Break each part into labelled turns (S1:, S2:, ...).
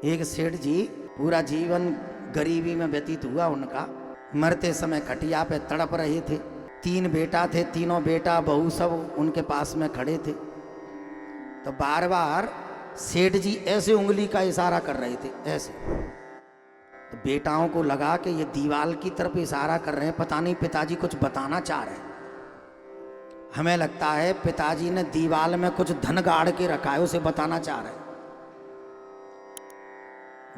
S1: एक सेठ जी पूरा जीवन गरीबी में व्यतीत हुआ उनका। मरते समय खटिया पे तड़प रहे थे। 3 बेटा थे, तीनों बेटा बहू सब उनके पास में खड़े थे। तो बार बार सेठ जी ऐसे उंगली का इशारा कर रहे थे, ऐसे। तो बेटाओं को लगा कि ये दीवार की तरफ इशारा कर रहे हैं, पता नहीं पिताजी कुछ बताना चाह रहे हैं। हमें लगता है पिताजी ने दीवार में कुछ धन गाड़ के रखा है, उसे बताना चाह रहे हैं।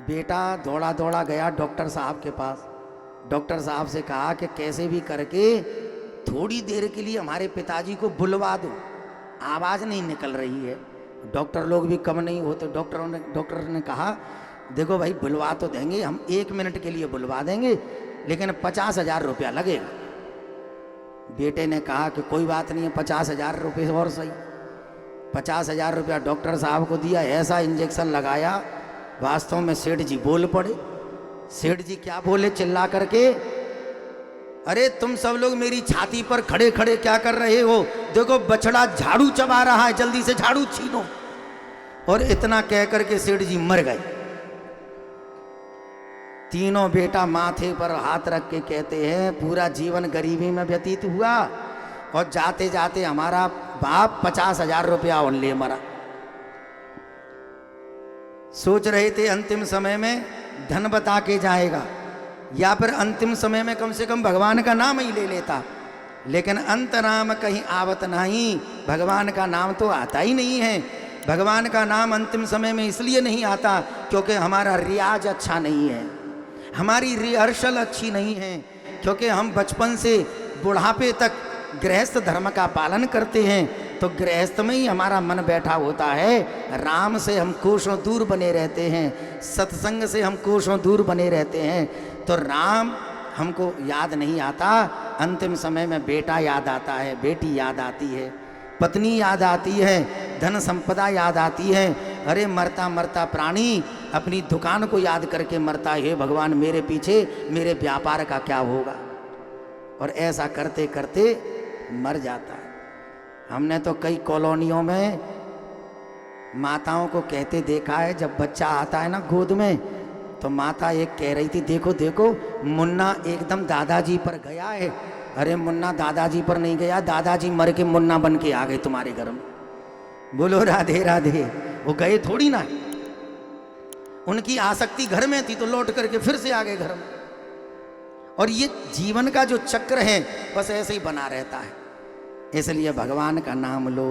S1: बेटा दौड़ा दौड़ा गया डॉक्टर साहब के पास। डॉक्टर साहब से कहा कि कैसे भी करके थोड़ी देर के लिए हमारे पिताजी को बुलवा दो, आवाज़ नहीं निकल रही है। डॉक्टर लोग भी कम नहीं होते। डॉक्टर ने कहा देखो भाई बुलवा तो देंगे हम, 1 मिनट के लिए बुलवा देंगे, लेकिन 50,000 रुपया लगेगा। बेटे ने कहा कि कोई बात नहीं है, 50,000 रुपये और सही। 50,000 रुपया डॉक्टर साहब को दिया, ऐसा इंजेक्शन लगाया, वास्तव में सेठ जी बोल पड़े। सेठ जी क्या बोले चिल्ला करके, अरे तुम सब लोग मेरी छाती पर खड़े खड़े क्या कर रहे हो, देखो बछड़ा झाड़ू चबा रहा है, जल्दी से झाड़ू छीनो। और इतना कह करके सेठ जी मर गए। तीनों बेटा माथे पर हाथ रख के कहते हैं पूरा जीवन गरीबी में व्यतीत हुआ और जाते जाते हमारा बाप 50,000 रुपया और ले मरा। सोच रहे थे अंतिम समय में धन बता के जाएगा या फिर अंतिम समय में कम से कम भगवान का नाम ही ले लेता, लेकिन अंतराम कहीं आवत नहीं, भगवान का नाम तो आता ही नहीं है। भगवान का नाम अंतिम समय में इसलिए नहीं आता क्योंकि हमारा रियाज अच्छा नहीं है, हमारी रिहर्सल अच्छी नहीं है, क्योंकि हम बचपन से बुढ़ापे तक गृहस्थ धर्म का पालन करते हैं। तो गृहस्थ में ही हमारा मन बैठा होता है, राम से हम कोसों दूर बने रहते हैं, सत्संग से हम कोसों दूर बने रहते हैं। तो राम हमको याद नहीं आता, अंतिम समय में बेटा याद आता है, बेटी याद आती है, पत्नी याद आती है, धन संपदा याद आती है। अरे मरता मरता प्राणी अपनी दुकान को याद करके मरता है, हे भगवान मेरे पीछे मेरे व्यापार का क्या होगा। और ऐसा करते करते मर जाता है। हमने तो कई कॉलोनियों में माताओं को कहते देखा है, जब बच्चा आता है ना गोद में, तो माता एक कह रही थी देखो देखो मुन्ना एकदम दादाजी पर गया है। अरे मुन्ना दादाजी पर नहीं गया, दादाजी मर के मुन्ना बन के आ गए तुम्हारे घर में। बोलो राधे राधे। वो गए थोड़ी ना, उनकी आसक्ति घर में थी तो लौट करके फिर से आ गए घर में। और ये जीवन का जो चक्र है बस ऐसे ही बना रहता है। इसलिए भगवान का नाम लो।